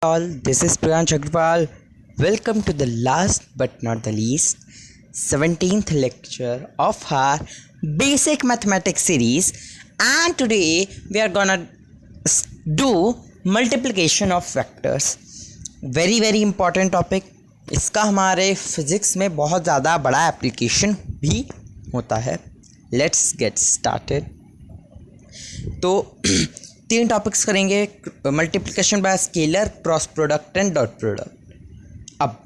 All, this is Priyansh Agrawal. Welcome to the last but not the least 17th lecture of our basic mathematics series, and today we are gonna do multiplication of vectors. very important topic. इसका हमारे physics में बहुत ज़्यादा बड़ा application भी होता है. Let's get started. तो तीन टॉपिक्स करेंगे, multiplication bye scalar, cross product and dot product. अब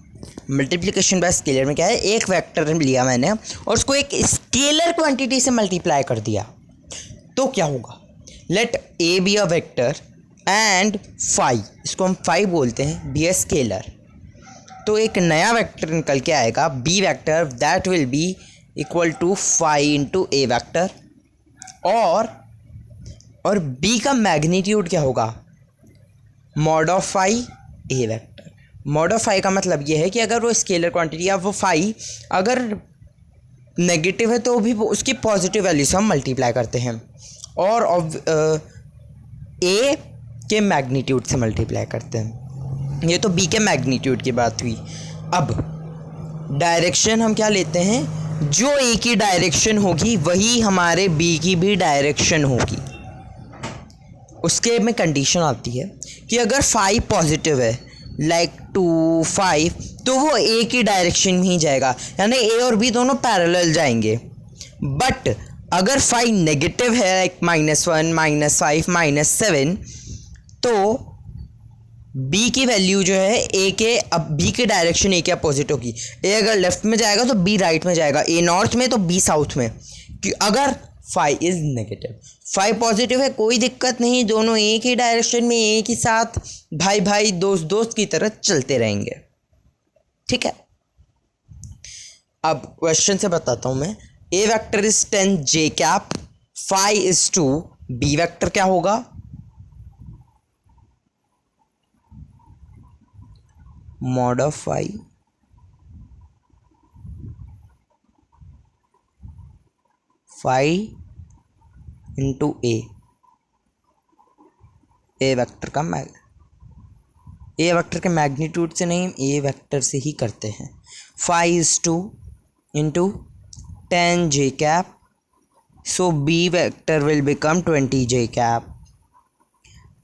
मल्टीप्लिकेशन बाय स्केलर में क्या है, एक वेक्टर लिया मैंने और उसको एक स्केलर क्वांटिटी से मल्टीप्लाई कर दिया तो क्या होगा. Let a be a vector and phi, इसको हम फाई बोलते हैं, बी अ स्केलर. तो एक नया वेक्टर निकल के आएगा, b vector, that will be equal to phi into A vector. और b का मैग्नीट्यूड क्या होगा, mod of phi a vector. Mod of phi का मतलब ये है कि अगर वो स्केलर क्वांटिटी या वो फाई अगर नेगेटिव है तो भी उसकी पॉजिटिव वैल्यू से हम मल्टीप्लाई करते हैं, और ए के मैग्नीट्यूड से मल्टीप्लाई करते हैं. ये तो b के मैग्नीट्यूड की बात हुई. अब डायरेक्शन हम क्या लेते हैं, जो a की डायरेक्शन होगी वही हमारे b की भी डायरेक्शन होगी. उसके में कंडीशन आती है कि अगर 5 पॉजिटिव है, लाइक 2 5, तो वो ए की डायरेक्शन में ही जाएगा, यानी ए और बी दोनों पैरेलल जाएंगे. बट अगर 5 नेगेटिव है, लाइक -1 -5 -7, तो बी की वैल्यू जो है ए के, अब बी की डायरेक्शन ए के अपोजिट होगी. ए अगर लेफ्ट में जाएगा तो बी राइट में जाएगा, ए नॉर्थ में तो बी साउथ में. कि अगर 5 इज नेगेटिव, 5 पॉजिटिव है, कोई दिक्कत नहीं, दोनों एक ही डायरेक्शन में एक ही साथ भाई दोस्त की तरह चलते रहेंगे. ठीक है. अब क्वेश्चन से बताता हूं मैं. A vector is 10 J cap, phi is 2, B vector क्या होगा, mod of phi into A vector का ए वेक्टर के मैग्नीट्यूड से नहीं, ए वेक्टर से ही करते हैं. 5 is 2 into 10 J cap, so b vector will become 20 j cap.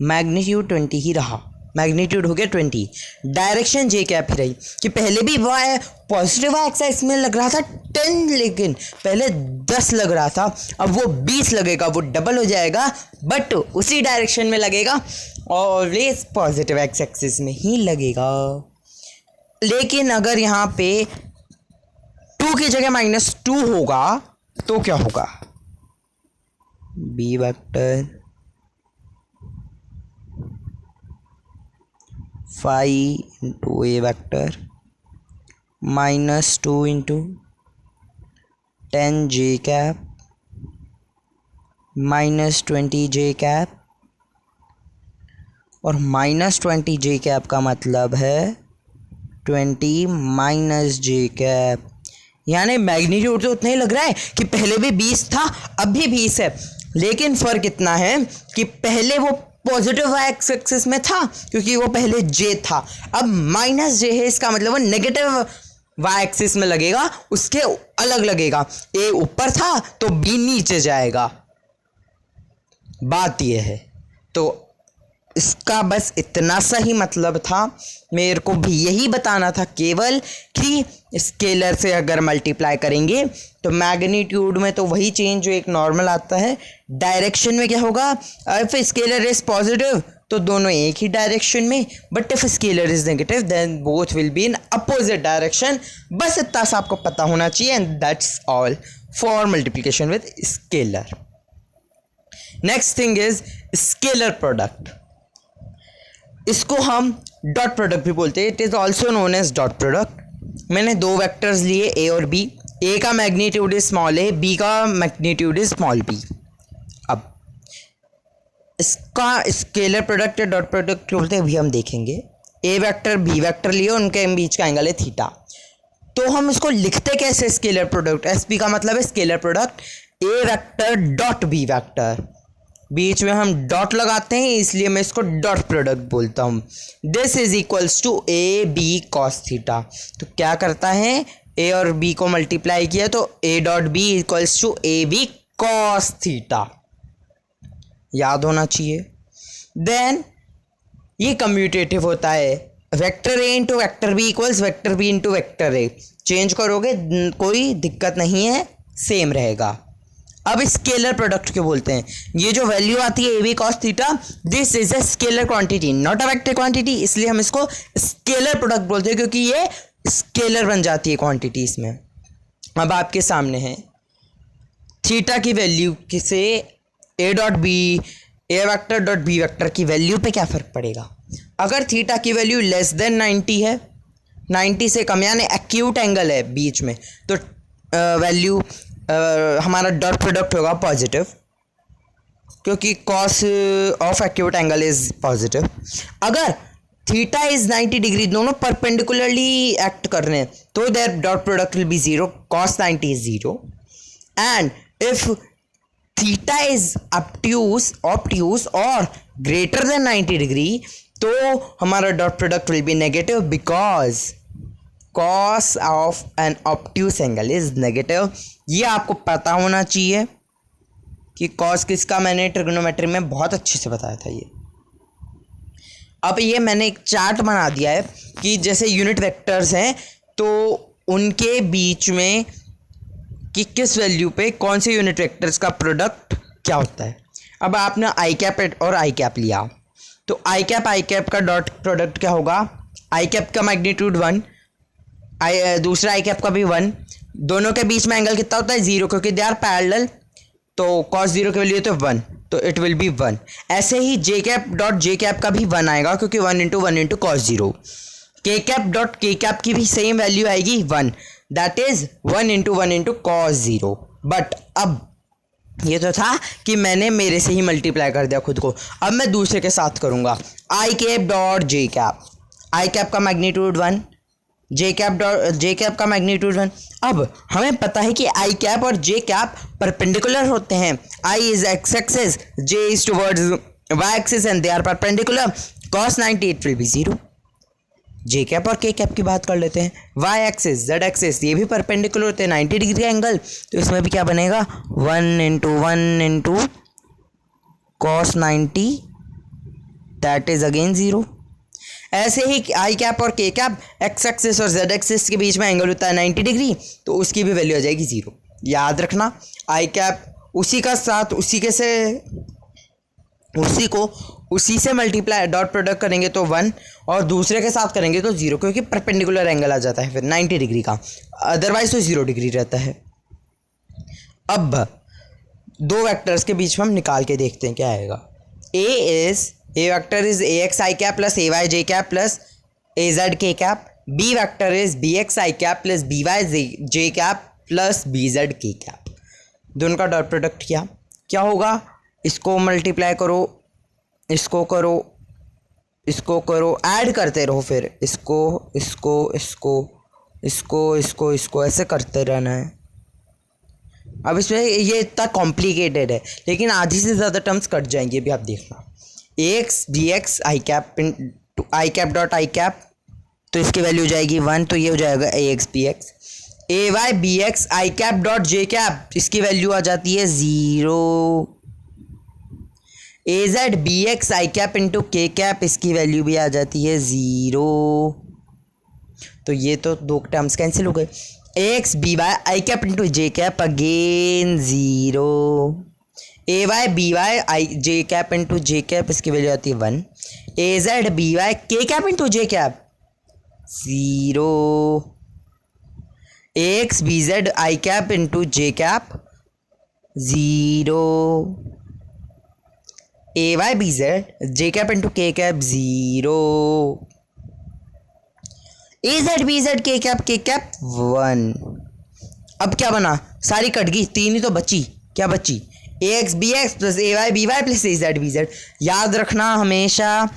Magnitude 20 ही रहा, मैग्नीट्यूड हो गया 20. डायरेक्शन जे कैप ही रही कि पहले भी वाई पॉजिटिव एक्सिस में लग रहा था 10, लेकिन पहले 10 लग रहा था, अब वो 20 लगेगा, वो डबल हो जाएगा, बट उसी डायरेक्शन में लगेगा, ऑलवेज पॉजिटिव एक्सिस में ही लगेगा. लेकिन अगर यहाँ पे 2 की जगह -2 होगा तो क्या होगा, बी वेक्टर 5 इंटू ए वेक्टर -2 इंटू 10 जे कैप -20 जे कैप. और -20 जे कैप का मतलब है 20 माइनस जे कैप. यानी मैग्नीट्यूड तो उतना ही लग रहा है कि पहले भी 20 था, अब भी 20 है, लेकिन फ़र्क इतना है कि पहले वो पॉजिटिव वाई एक्सिस में था क्योंकि वो पहले जे था, अब माइनस जे है, इसका मतलब वो नेगेटिव वाई एक्सिस में लगेगा, उसके अलग लगेगा. ए ऊपर था तो बी नीचे जाएगा. बात यह है. तो इसका बस इतना सा ही मतलब था, मेरे को भी यही बताना था केवल कि स्केलर से अगर मल्टीप्लाई करेंगे तो मैग्नीट्यूड में तो वही चेंज जो एक नॉर्मल आता है, डायरेक्शन में क्या होगा, इफ स्केलर इज पॉजिटिव तो दोनों एक ही डायरेक्शन में, but if scalar is negative then both will be in opposite direction. बस इतना सा आपको पता होना चाहिए, and that's all for multiplication with scalar. Next thing is scalar product. इसको हम डॉट प्रोडक्ट भी बोलते हैं, it is also known as dot product. मैंने दो वेक्टर्स लिए ए और बी, ए का magnitude is small a, b का मैग्नीट्यूड इज स्मॉल बी. अब इसका स्केलर प्रोडक्ट या डॉट प्रोडक्ट बोलते हैं, अभी हम देखेंगे. ए वेक्टर बी वेक्टर लिए, उनके बीच का एंगल है थीटा. तो हम इसको लिखते कैसे, स्केलर प्रोडक्ट, एस पी का मतलब है स्केलर प्रोडक्ट, ए वेक्टर डॉट बी वेक्टर. बीच में हम डॉट लगाते हैं, इसलिए मैं इसको डॉट प्रोडक्ट बोलता हूँ। This is equals to a b cos theta. तो क्या करता है, ए और बी को मल्टीप्लाई किया तो a dot b equals to a b cos theta, याद होना चाहिए। देन ये कम्यूटेटिव होता है, vector a into vector b equals vector b into vector a. Change करोगे कोई दिक्कत नहीं है, सेम रहेगा। अब स्केलर प्रोडक्ट क्यों बोलते हैं, ये जो वैल्यू आती है a b cos theta, this is a scalar quantity not a vector quantity, इसलिए हम इसको स्केलर प्रोडक्ट बोलते हैं क्योंकि ये स्केलर बन जाती है क्वांटिटी इसमें। अब आपके सामने है थीटा की वैल्यू से a dot b, a vector dot b vector की वैल्यू पे क्या फ़र्क पड़ेगा। अगर थीटा की वैल्यू लेस देन 90 है, 90 से कम यानी एक्यूट एंगल है बीच में, तो वैल्यू हमारा डॉट प्रोडक्ट होगा पॉजिटिव, क्योंकि cos of acute angle is positive. अगर थीटा इज 90 डिग्री, दोनों परपेंडिकुलरली एक्ट कर रहे हैं, तो their dot product will be 0, cos 90 is 0। And if theta is obtuse और ग्रेटर देन 90 डिग्री, तो हमारा dot product will be negative because cos of an obtuse angle is negative. ये आपको पता होना चाहिए कि कॉस किसका, मैंने ट्रिग्नोमेट्री में बहुत अच्छे से बताया था ये। अब ये मैंने एक चार्ट बना दिया है कि जैसे यूनिट वेक्टर्स हैं तो उनके बीच में कि किस वैल्यू पे कौन से यूनिट वेक्टर्स का प्रोडक्ट क्या होता है। अब आपने आई कैप और आई कैप लिया, तो आई कैप का डॉट प्रोडक्ट क्या होगा, आई कैप का मैग्नीट्यूड 1, दूसरा आई कैप का भी 1, दोनों के बीच में एंगल कितना होता है 0, क्योंकि दे आर पैरेलल, तो कॉस 0 की वैल्यू तो 1, तो इट विल बी 1। ऐसे ही जे कैप डॉट जे कैप का भी 1 आएगा, क्योंकि 1 इंटू 1 इंटू कॉस 0। के कैप डॉट के कैप की भी सेम वैल्यू आएगी 1, that is 1 into 1 into cos 0। But अब ये तो था कि मैंने मेरे से ही मल्टीप्लाई कर दिया खुद को, अब मैं दूसरे के साथ करूँगा। आई cap dot J cap, I cap का मैग्नीट्यूड 1, जे कैप का मैग्नीट्यूड 1। अब हमें पता है कि आई कैप और जे कैप परपेंडिकुलर होते हैं, I is X axis, J is towards Y axis and they are perpendicular, cos 90 it will be 0। J cap और के कैप की बात कर लेते हैं, वाई एक्सिस जेड एक्सिस ये भी परपेंडिकुलर होते हैं 90 डिग्री एंगल, तो इसमें भी क्या बनेगा 1 into cos 90 that is again 0। ऐसे ही आई कैप और के कैप एक्स एक्सिस और जेड एक्सिस के बीच में एंगल होता है 90 डिग्री, तो उसकी भी वैल्यू आ जाएगी 0। याद रखना, आई कैप उसी से मल्टीप्लाई डॉट प्रोडक्ट करेंगे तो 1 और दूसरे के साथ करेंगे तो 0, क्योंकि परपेंडिकुलर एंगल आ जाता है फिर 90 डिग्री का, अदरवाइज तो 0 डिग्री रहता है। अब दो वेक्टर्स के बीच में हम निकाल के देखते हैं क्या आएगा। A vector is A X I cap plus A Y J cap plus A Z के cap, B vector is B X I cap plus B Y J cap plus B Z के cap. दोनों का dot product क्या होगा, इसको multiply करो, इसको करो, ऐड करते रहो, फिर इसको ऐसे करते रहना है। अब इसमें ये इतना कॉम्प्लिकेटेड है, लेकिन आधी से ज़्यादा टर्म्स कट जाएंगे, भी आप देखना। A x B X I cap dot I cap, तो इसकी वैल्यू हो जाएगी 1, तो ये हो जाएगा ए x B X. A Y B X I cap dot J cap, इसकी वैल्यू आ जाती है 0। A Z B X I cap into k cap, इसकी वैल्यू भी आ जाती है 0। तो ये तो दो टर्म्स कैंसिल हो गए। A x B Y I cap into J cap again 0। A Y b Y i j cap into J cap, इसकी वैल्यू आती है 1। A Z B y k cap into J cap 0। A x B Z I cap into J cap 0। A Y B Z J cap into k cap 0। A Z b Z के cap 1। अब क्या बना, सारी cut गई, 3 ही तो बची। क्या बची, ए x B x plus A Y b Y plus A Z b Z. याद रखना हमेशा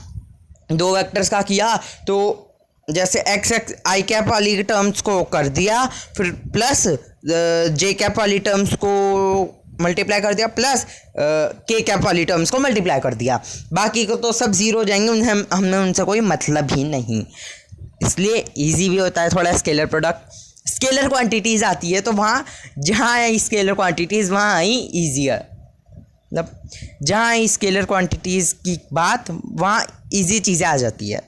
दो वेक्टर्स का किया तो जैसे एक्स एक्स आई कैप वाली टर्म्स को कर दिया, फिर प्लस जे कैप वाली टर्म्स को मल्टीप्लाई कर दिया प्लस के कैप वाली टर्म्स को मल्टीप्लाई कर दिया, बाकी को तो सब ज़ीरो हो जाएंगे, उन्हें हमें उनसे कोई मतलब ही नहीं। इसलिए इजी भी होता है थोड़ा स्केलर प्रोडक्ट। स्केलर क्वांटिटीज़ आती है तो वहाँ जहाँ है स्केलर क्वांटिटीज़ वहाँ ही ईजी है, मतलब जहाँ है स्केलर क्वांटिटीज़ की बात वहाँ ईजी चीज़ें आ जाती है।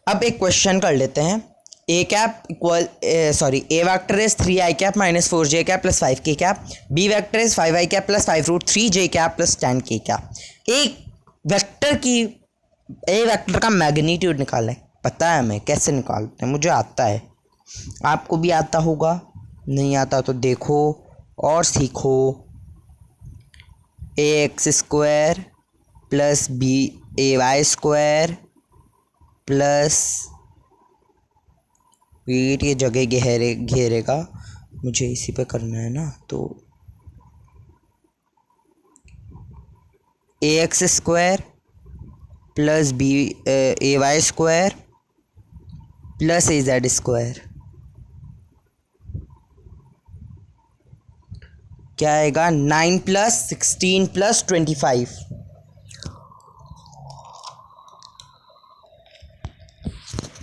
अब एक क्वेश्चन कर लेते हैं। A cap equal A vector is 3i cap minus 4j cap plus 5k cap, B vector is 5i cap plus 5√3j cap plus 10k cap. एक वेक्टर की ए वेक्टर का मैग्नीट्यूड निकालना है। पता है हमें कैसे निकालते हैं, मुझे आता है, आपको भी आता होगा, नहीं आता तो देखो और सीखो। ए एक्स स्क्वायर प्लस बी ए वाई स्क्वायर प्लस वेट, ये जगह घेरेगा, मुझे इसी पे करना है ना, तो ए x square plus B A Y square plus A Z square क्या आएगा 9 plus 16 plus 25,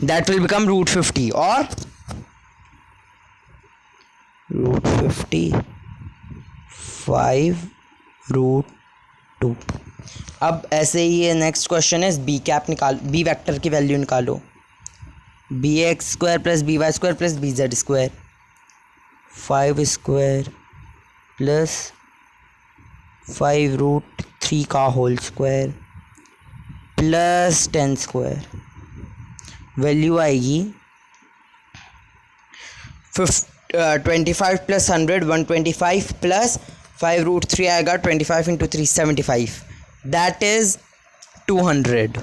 that will become √50 और √50 5√2। अब ऐसे ही ये नेक्स्ट क्वेश्चन है, बी कैप निकाल, बी वेक्टर की वैल्यू निकालो। B x square plus B y square plus B z square, 5 square plus 5√3 का whole square plus 10 square, value आएगी 25 प्लस 100 125 प्लस 5√3 आएगा 25 इंटू 3 75, दैट इज 200।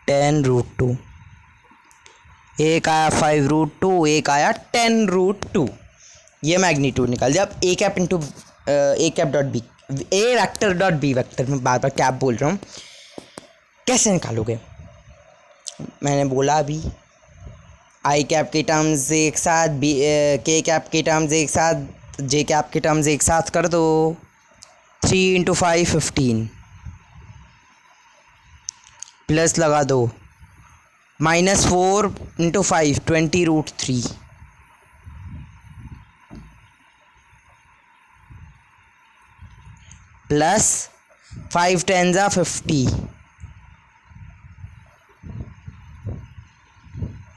10√2, एक आया 5√2, एक आया 10√2। ये मैग्नीट्यूड निकाल दिया। अब A cap into A cap dot b, a vector dot b vector, मैं बार बार कैप बोल रहा हूँ, कैसे निकालोगे? मैंने बोला अभी आई कैप के टर्म्स एक साथ, बी के कैप के टर्म्स एक साथ, जे कैप के टर्म्स एक साथ कर दो। 3 इंटू 5 15 प्लस लगा दो माइनस 4 इंटू 5 20√3 प्लस 5 10 जा 50,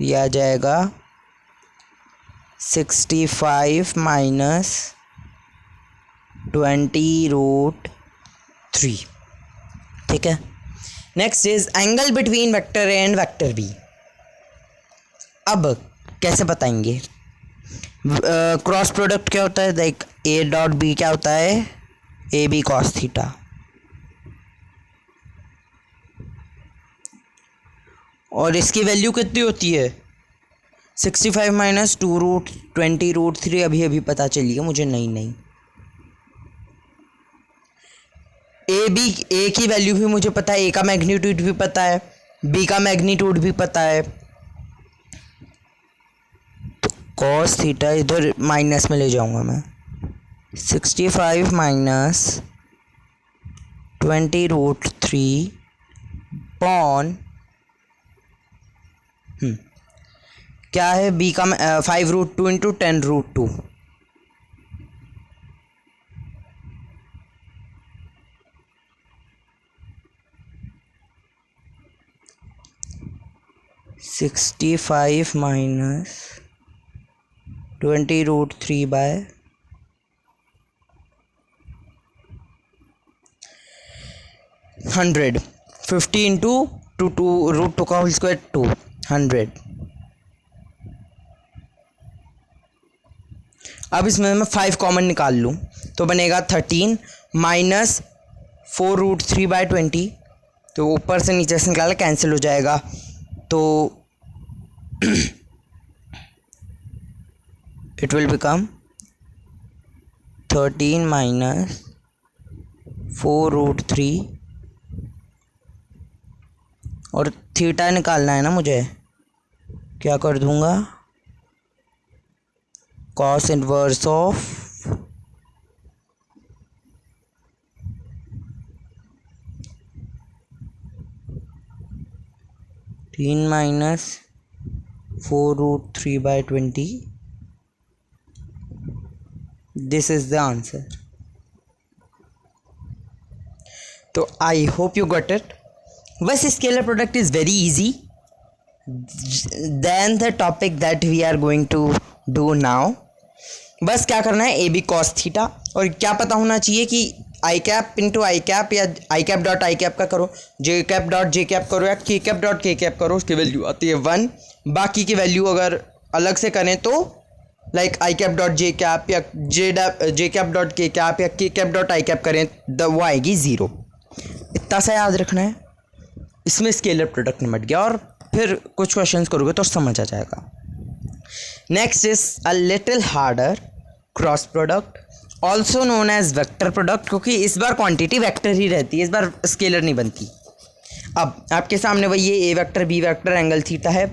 यह आ जाएगा 65 माइनस 20√3। ठीक है, next is angle between vector a and vector b. अब कैसे बताएंगे? क्रॉस प्रोडक्ट क्या होता है? लाइक ए डॉट बी क्या होता है? A b cos theta. और इसकी वैल्यू कितनी होती है? 65 माइनस 2√20√3 अभी पता चली है मुझे। नहीं, ए की वैल्यू भी मुझे पता है, ए का मैग्नीट्यूड भी पता है, बी का मैग्नीट्यूड भी पता है, तो कॉस थीटा इधर माइनस में ले जाऊंगा मैं। 65 माइनस 20√3 पॉन क्या है? बी का 5√2 इंटू 10√2, $65 माइनस 20√3 बाय 100, 50 इंटू 2√2 का होल स्क्वायर 200। अब इसमें मैं 5 कॉमन निकाल लूँ तो बनेगा 13 माइनस 4√3 बाय 20, तो ऊपर से नीचे से निकाला कैंसिल हो जाएगा, तो इट विल बिकम 13 माइनस 4√3 और थीटा निकालना है ना मुझे, क्या कर दूंगा cos inverse of तीन minus 4√3/20. This is the answer. तो I hope you got it. बस scalar product is very easy than the topic that we are going to do now. बस क्या करना है, ए बी कॉस थीटा, और क्या पता होना चाहिए कि आई कैप इंटू आई कैप या आई कैप डॉट आई कैप का करो, जे कैप डॉट जे कैप करो या के कैप डॉट के कैप करो, उसकी वैल्यू आती है 1. बाकी की वैल्यू अगर अलग से करें तो like I cap dot J cap या जे कैप डॉट के कैप या के कैप डॉट आई कैप करें वो आएगी 0. इतना सा याद रखना है. इसमें स्केलर प्रोडक्ट निपट गया और फिर कुछ क्वेश्चंस करोगे तो समझ आ जाएगा. Next is a little harder, cross product also known as vector product, क्योंकि इस बार क्वांटिटी वेक्टर ही रहती है, इस बार स्केलर नहीं बनती. अब आपके सामने वही ये A vector B vector angle theta है,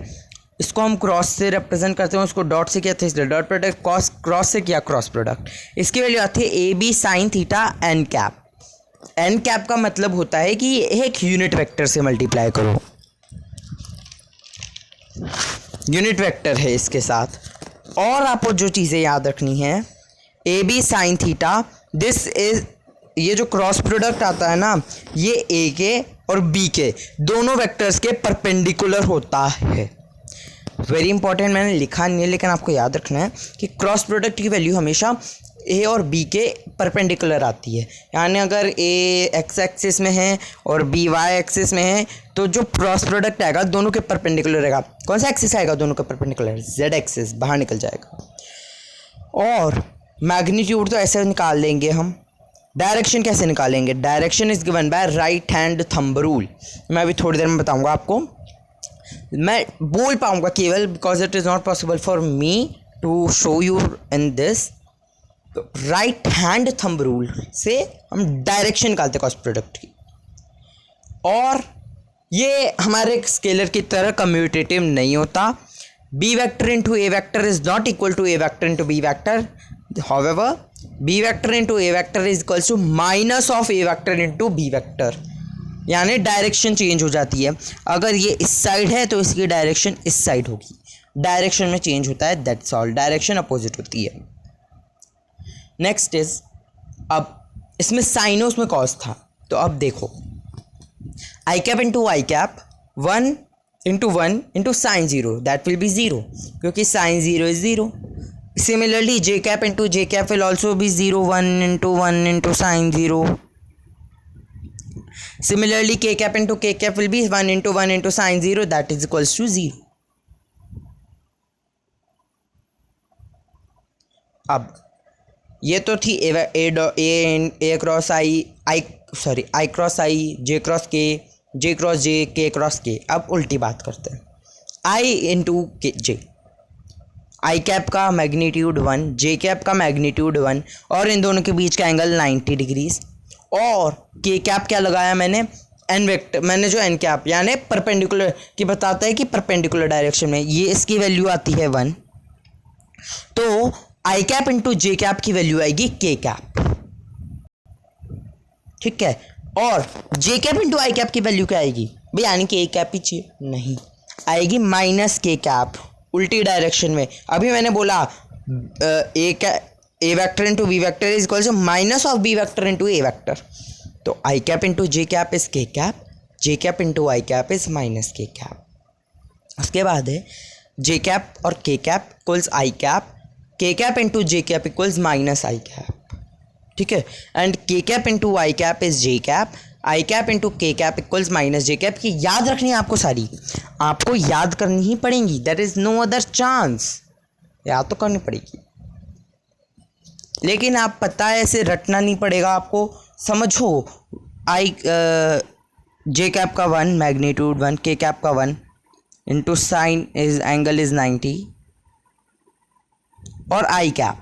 इसको हम क्रॉस से रिप्रेजेंट करते हैं, उसको डॉट से कहते हैं, इसलिए डॉट प्रोडक्ट. क्रॉस से किया क्रॉस प्रोडक्ट. इसकी वैल्यू आती है a b sine theta n cap. N cap का मतलब होता है कि एक यूनिट वेक्टर से मल्टीप्लाई करो, यूनिट वेक्टर है इसके साथ. और आपको जो चीज़ें याद रखनी है, a b sine theta, this is, ये जो क्रॉस प्रोडक्ट आता है ना, ये ए के और बी के दोनों वेक्टर्स के परपेंडिकुलर होता है. वेरी इंपॉर्टेंट, मैंने लिखा नहीं है लेकिन आपको याद रखना है कि क्रॉस प्रोडक्ट की वैल्यू हमेशा ए और बी के परपेंडिकुलर आती है. यानी अगर ए एक्स एक्सिस में है और बी वाई एक्सिस में है तो जो क्रॉस प्रोडक्ट आएगा दोनों के परपेंडिकुलर रहेगा. कौन सा एक्सिस आएगा दोनों के परपेंडिकुलर? जेड एक्सिस, बाहर निकल जाएगा. और मैग्नीट्यूड तो ऐसे निकाल लेंगे हम. डायरेक्शन कैसे निकालेंगे? Direction is given by right hand thumb rule. मैं अभी थोड़ी देर में बताऊंगा आपको. मैं बोल पाऊंगा केवल because it is not possible for me to show you in this. तो राइट हैंड थंब रूल से हम डायरेक्शन निकालते हैं क्रॉस प्रोडक्ट की. और ये हमारे स्केलर की तरह कम्यूटेटिव नहीं होता. B vector into A vector is not equal to a vector into B vector. However, b vector into a vector is equals to minus of a vector into b vector. यानी direction change हो जाती है. अगर ये इस side है तो इसकी डायरेक्शन इस साइड होगी. डायरेक्शन में चेंज होता है, दैट्स ऑल. डायरेक्शन अपोजिट होती है. नेक्स्ट इज, अब इसमें साइन उसमें कॉस था, तो अब देखो I cap into I cap 1 into sine 0, that will be 0 क्योंकि sine 0 is 0. Similarly, j cap into j cap will also be 0. 1 into sine 0. Similarly, k cap into k cap will be 1 into sine 0. That is equals to 0. अब ये तो थी a cross I cross I, J cross के, जे cross जे, के cross के. अब उल्टी बात करते हैं. आई इंटू के जे, आई कैप का मैग्नीट्यूड 1, जे कैप का मैग्नीट्यूड 1, और इन दोनों के बीच का एंगल 90 डिग्रीज. और के कैप क्या लगाया मैंने? N vector. मैंने जो एन कैप यानी परपेंडिकुलर की बताता है कि परपेंडिकुलर डायरेक्शन में, ये इसकी वैल्यू आती है 1. तो I cap into J cap की वैल्यू आएगी के कैप. ठीक है. और जे कैप इंटू आई कैप की वैल्यू क्या आएगी भाई? यानी कि ए कैप पीछे नहीं आएगी, माइनस के कैप, उल्टी डायरेक्शन में. अभी मैंने बोला A vector into B vector is equal to minus of B vector into A vector. तो I cap into J cap is K cap, J cap into I cap is minus K cap. उसके बाद है J cap और K cap equals I cap, K cap into J cap equals minus I cap. ठीक है. And K cap into I cap is J cap, I cap into k cap equals minus j cap. की याद रखनी है आपको, सारी आपको याद करनी ही पड़ेंगी. There is no other chance. याद तो करनी पड़ेगी, लेकिन आप पता है ऐसे रटना नहीं पड़ेगा आपको. समझो, आई जे कैप का 1 मैग्नीट्यूड 1, के कैप का 1 into sign is angle is 90, और आई कैप,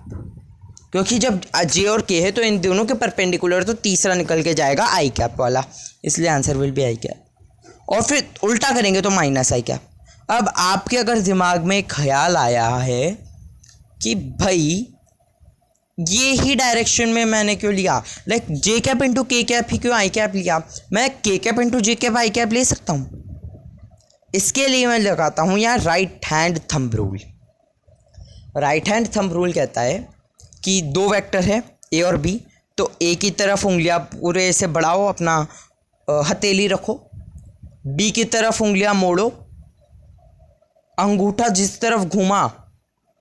क्योंकि जब जे और के है तो इन दोनों के परपेंडिकुलर, तो तीसरा निकल के जाएगा आई कैप वाला, इसलिए answer will be i cap. और फिर उल्टा करेंगे तो माइनस आई कैप. अब आपके अगर दिमाग में ख्याल आया है कि भाई ये ही डायरेक्शन में मैंने क्यों लिया, लाइक जे कैप इंटू के कैप ही क्यों आई कैप लिया, मैं के cap into J cap I cap ले सकता हूँ। इसके लिए मैं लगाता हूँ यहाँ right hand thumb rule. Right hand thumb rule कहता है कि दो वेक्टर है ए और बी, तो ए की तरफ उंगलियां पूरे से बढ़ाओ, अपना हथेली रखो, बी की तरफ उंगलियां मोड़ो, अंगूठा जिस तरफ घुमा,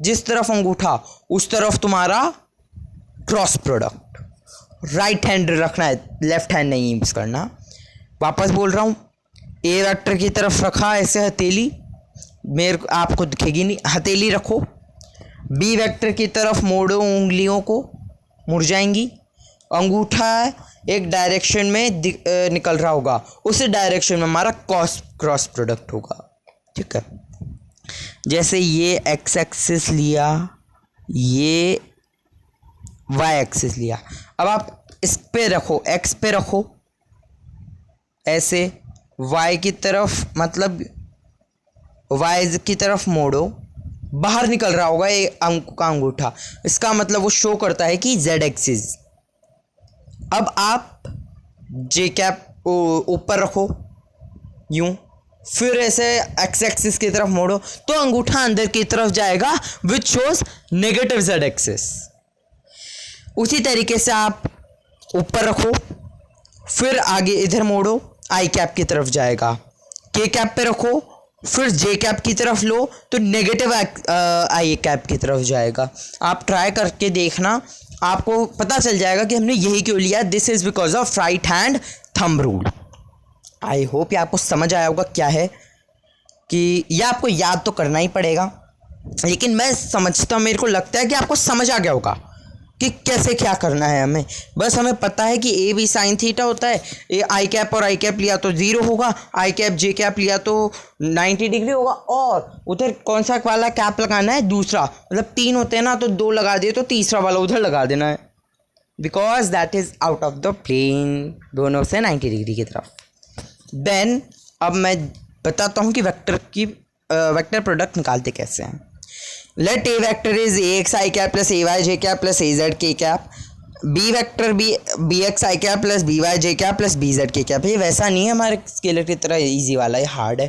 जिस तरफ अंगूठा उस तरफ तुम्हारा क्रॉस प्रोडक्ट। राइट हैंड रखना है, लेफ्ट हैंड नहीं यूज करना। वापस बोल रहा हूँ, ए वेक्टर की तरफ रखा ऐसे हथेली, मेरे आपको दिखेगी नहीं, हथेली रखो, बी वेक्टर की तरफ मोड़ो, उंगलियों को मुड़ जाएंगी, अंगूठा एक डायरेक्शन में निकल रहा होगा, उस डायरेक्शन में हमारा क्रॉस प्रोडक्ट होगा। ठीक है, जैसे ये एक्स एक्सिस लिया, ये वाई एक्सिस लिया, अब आप इस पे रखो, एक्स पे रखो ऐसे, वाई की तरफ मतलब वाई की तरफ मोड़ो, बाहर निकल रहा होगा एक का अंगूठा, इसका मतलब वो शो करता है कि जेड एक्सिस। अब आप जे कैप ऊपर रखो यूं, फिर ऐसे एक्स एक्सिस की तरफ मोड़ो तो अंगूठा अंदर की तरफ जाएगा, which shows negative Z axis. उसी तरीके से आप ऊपर रखो, फिर आगे इधर मोड़ो, आई कैप की तरफ जाएगा, के कैप पे रखो, फिर जे कैप की तरफ लो तो नेगेटिव आई कैप की तरफ जाएगा। आप ट्राई करके देखना, आपको पता चल जाएगा कि हमने यही क्यों लिया। This is because of right hand thumb rule. I hope ये आपको समझ आया होगा क्या है, कि ये आपको याद तो करना ही पड़ेगा, लेकिन मैं समझता हूँ, मेरे को लगता है कि आपको समझ आ गया होगा कि कैसे क्या करना है हमें। बस हमें पता है कि ए बी साइन थीटा होता है, ए आई कैप और आई कैप लिया तो 0 होगा, आई कैप जे कैप लिया तो 90 डिग्री होगा, और उधर कौन सा वाला कैप लगाना है, दूसरा, मतलब 3 होते हैं ना, तो 2 लगा दिए तो तीसरा वाला उधर लगा देना है, because that is out of the plane, दोनों से 90 डिग्री की तरफ। देन अब मैं बताता हूँ कि वेक्टर प्रोडक्ट निकालते कैसे हैं। Let A vector is A X I cap plus A Y J cap plus A Z के cap, B vector B X I cap plus B Y J cap plus B Z के cap. ये वैसा नहीं है हमारे scalar की तरह easy वाला, ये हार्ड है।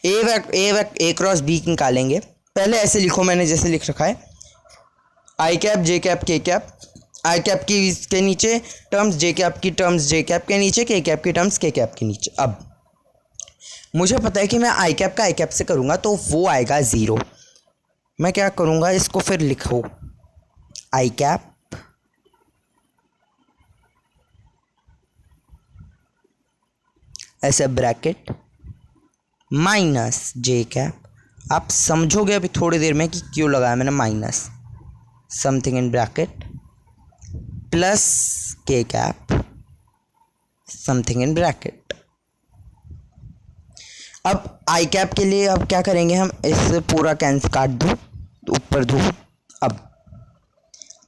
ए क्रॉस बी निकालेंगे, पहले ऐसे लिखो, मैंने जैसे लिख रखा है, आई cap J cap K cap, I cap की के नीचे टर्म्स, जे कैप की टर्म्स जे कैप के नीचे, के कैप की टर्म्स के कैप के नीचे। अब मुझे पता है कि मैं आई कैप का आई कैप से करूँगा तो वो आएगा 0। मैं क्या करूँगा, इसको फिर लिखो आई कैप ऐसे ब्रैकेट माइनस जे कैप। आप समझोगे अभी थोड़ी देर में कि क्यों लगाया मैंने minus, something in bracket plus के कैप समथिंग इन ब्रैकेट। अब आई कैप के लिए अब क्या करेंगे, हम इससे पूरा कैंसिल काट दो, ऊपर दो, अब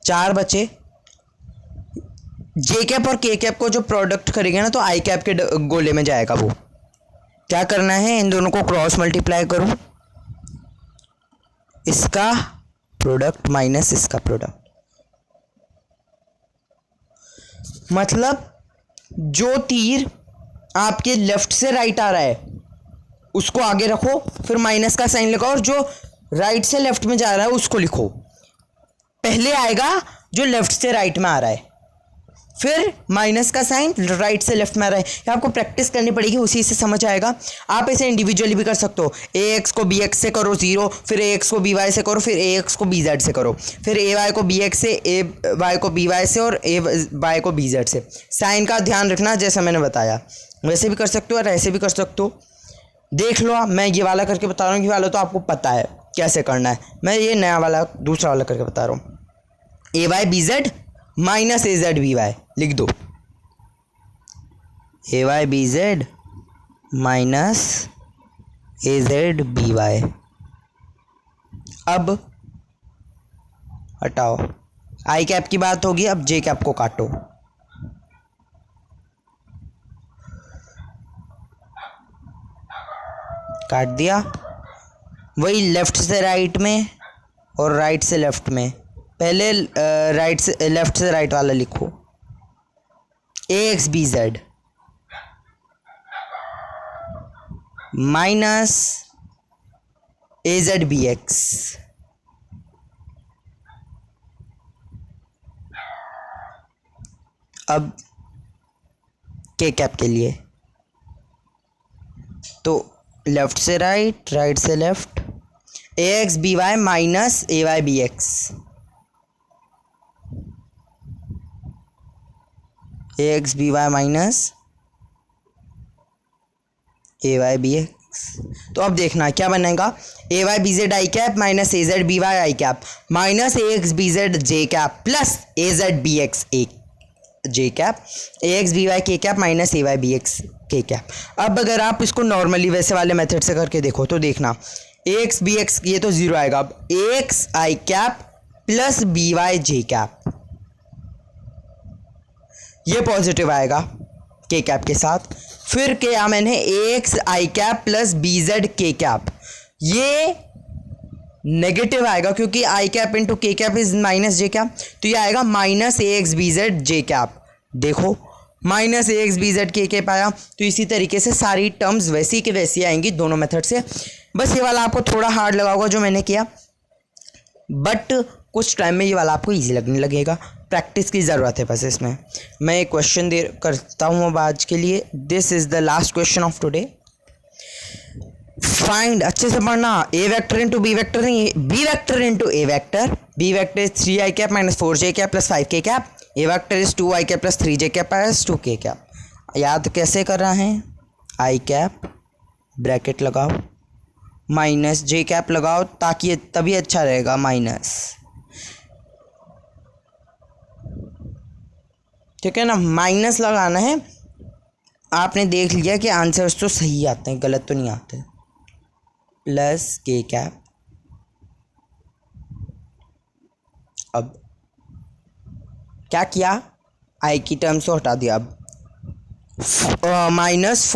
4 बचे। जे कैप और के कैप को जो प्रोडक्ट करेंगे ना, तो आई कैप के गोले में जाएगा। वो क्या करना है, इन दोनों को क्रॉस मल्टीप्लाई करो, इसका प्रोडक्ट माइनस इसका प्रोडक्ट, मतलब जो तीर आपके लेफ्ट से राइट आ रहा है उसको आगे रखो, फिर माइनस का साइन लगाओ, और जो राइट से लेफ्ट में जा रहा है उसको लिखो। पहले आएगा जो लेफ्ट से राइट में आ रहा है, फिर माइनस का साइन राइट से लेफ्ट में आ रहा है। ये आपको प्रैक्टिस करनी पड़ेगी, उसी से समझ आएगा। आप इसे इंडिविजुअली भी कर सकते हो, ए एक्स को बी एक्स से करो 0, फिर ए एक्स को बी वाई से करो, फिर ए एक्स को बी जेड से करो, फिर ए वाई को बी एक्स से, ए वाई को बी वाई से, और ए वाई को बी जेड से। साइन का ध्यान रखना, जैसा मैंने बताया वैसे भी कर सकते हो और ऐसे भी कर सकते हो। देख लो, मैं ये वाला करके बता रहा हूँ, ये वाला तो आपको पता है कैसे करना है, मैं ये नया वाला दूसरा वाला करके बता रहा हूँ। ए Y B Z minus A Z B Y लिख दो, ए Y B Z minus A Z B Y. अब हटाओ, आई कैप की बात होगी, अब जे कैप को काटो। काट दिया, वही लेफ्ट से राइट में और राइट से लेफ्ट में, पहले राइट से लेफ्ट से राइट वाला लिखो, A x B Z minus A Z B X. अब के कैप के लिए तो लेफ्ट से राइट, राइट से left, A x B Y minus A Y B X, A x B Y minus A Y B X. तो अब देखना क्या बनेगा, A Y B Z I cap minus A Z B Y I cap minus A x B Z J cap plus A Z B X A J cap, A x B y k cap minus A Y B x के cap. अब अगर आप इसको normally वैसे वाले method से करके देखो तो देखना, ए एक्स बी एक्स ये तो जीरो आएगा, अब ए X I cap plus B Y J cap ये पॉजिटिव आएगा के कैप के साथ। फिर क्या मैंने ए X I cap plus B Z के कैप, ये नेगेटिव आएगा क्योंकि आई cap into k cap is minus j cap, तो ये आएगा minus A x B Z J cap. देखो minus A x B Z के कैप आया। तो इसी तरीके से सारी टर्म्स वैसी की वैसी आएंगी दोनों मेथड से। बस ये वाला आपको थोड़ा हार्ड लगा होगा जो मैंने किया, बट कुछ टाइम में ये वाला आपको इजी लगने लगेगा। प्रैक्टिस की ज़रूरत है बस इसमें। मैं एक क्वेश्चन दे करता हूँ अब आज के लिए। This is the last question of today. Find, अच्छे से पढ़ना, a vector into B vector नहीं, b vector into A vector. B vector is 3 i cap minus 4 j cap plus 5 k cap. A vector is 2 i cap plus 3 j cap plus 2 k cap. याद कैसे कर रहे हैं, i cap bracket लगाओ minus j cap लगाओ ताकि ये तभी अच्छा रहेगा, माइनस, ठीक है ना, माइनस लगाना है। आपने देख लिया कि आंसर्स तो सही आते हैं, गलत तो नहीं आते। प्लस के कैप, अब क्या किया, आई की टर्म से हटा दिया। अब माइनस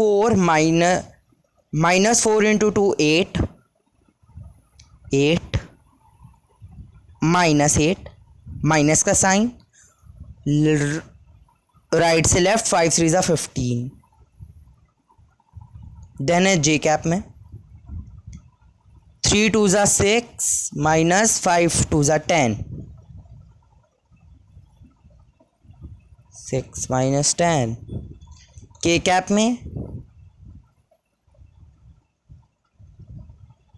4 इंटू 2 8 माइनस 8, माइनस का साइन, राइट से लेफ्ट, 5 3 ज़ा 15। देन है जे कैप में 3 2 ज़ा 6 माइनस 5 2 ज़ा 10, 6 माइनस 10। के कैप में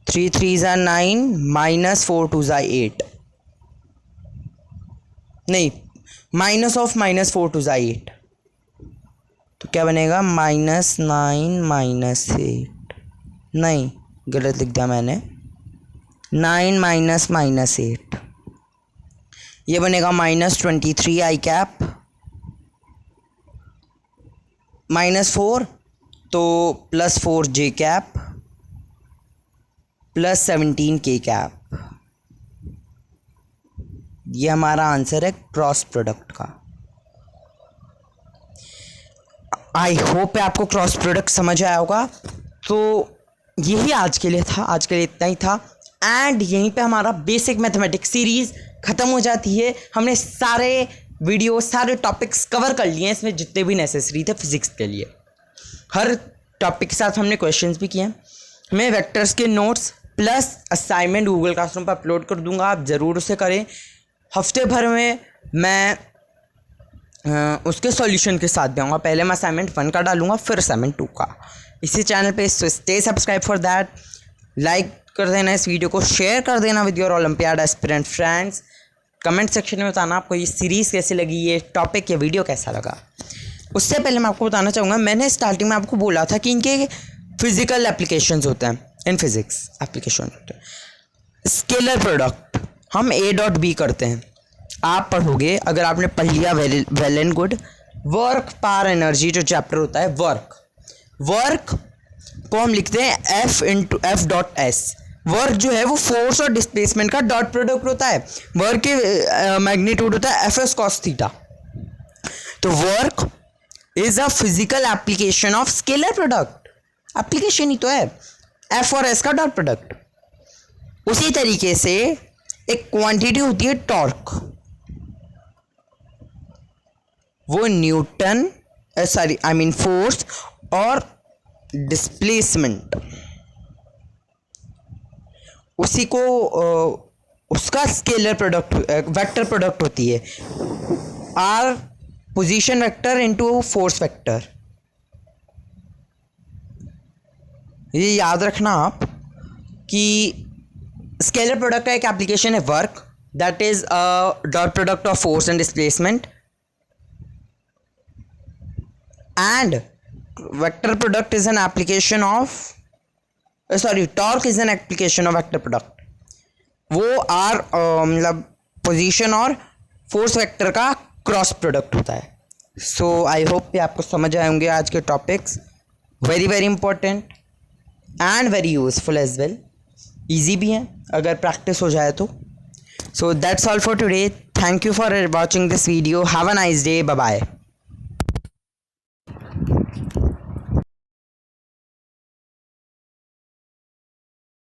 3 3 ज़ा 9 माइनस 4 2 ज़ा 8, नहीं, माइनस ऑफ माइनस 4 2 ज़ा 8, तो क्या बनेगा, -9 -8, नहीं गलत लिख दिया मैंने, 9 माइनस -8, ये बनेगा -23 आई कैप -4 तो +4 जे कैप प्लस 17 के कैप। ये हमारा आंसर है क्रॉस प्रोडक्ट का। आई होप आपको क्रॉस प्रोडक्ट समझ आया होगा। तो यही आज के लिए था, आज के लिए इतना ही था। एंड यहीं पे हमारा बेसिक मैथमेटिक्स सीरीज़ ख़त्म हो जाती है। हमने सारे वीडियो, सारे टॉपिक्स कवर कर लिए हैं इसमें, जितने भी नेसेसरी थे फिज़िक्स के लिए। हर टॉपिक के साथ हमने क्वेश्चंस भी किए हैं। मैं वेक्टर्स के notes plus assignment Google classroom पर अपलोड कर दूंगा, आप ज़रूर उसे करें। हफ्ते भर में मैं उसके सॉल्यूशन के साथ दूंगा। पहले मैं असाइनमेंट 1 का डालूंगा, फिर असाइनमेंट 2 का, इसी चैनल पे। Stay subscribe for that. Like कर देना इस वीडियो को, शेयर कर देना with your olympiad aspirant friends. Comment section में बताना आपको ये सीरीज़ कैसी लगी, ये टॉपिक, ये वीडियो कैसा लगा। उससे पहले मैं आपको बताना चाहूँगा, मैंने स्टार्टिंग में आपको बोला था कि इनके फिजिकल एप्लीकेशंस होते हैं, इन फिजिक्स एप्लीकेशन होते हैं। स्केलर प्रोडक्ट हम ए डॉट बी करते हैं, आप पढ़ोगे, अगर आपने पढ़ लिया well and good. Work power energy जो चैप्टर होता है, वर्क को हम लिखते हैं F into F dot S. Work जो है वो फोर्स और डिस्प्लेसमेंट का डॉट प्रोडक्ट होता है। वर्क के मैग्नीट्यूड होता है एफ एस कॉस थीटा। तो work is a physical application of scalar product. Application ही तो है, एफ और एस का डॉट प्रोडक्ट। उसी तरीके से एक क्वांटिटी होती है टॉर्क, वो न्यूटन फोर्स और डिस्प्लेसमेंट, उसी को उसका स्केलर प्रोडक्ट वेक्टर प्रोडक्ट होती है, r position vector into force vector. ये याद रखना आप कि स्केलर प्रोडक्ट का एक एप्लीकेशन है work, that is dot product of force and displacement, and vector product is an application of torque is an application of vector product. वो are मतलब पोजीशन और फोर्स वेक्टर का क्रॉस प्रोडक्ट होता है। सो I hope कि आपको समझ आए होंगे आज के topics, very very important and very useful as well, easy भी हैं अगर प्रैक्टिस हो जाए तो। So that's all for today, thank you for watching this video, have a nice day, bye bye.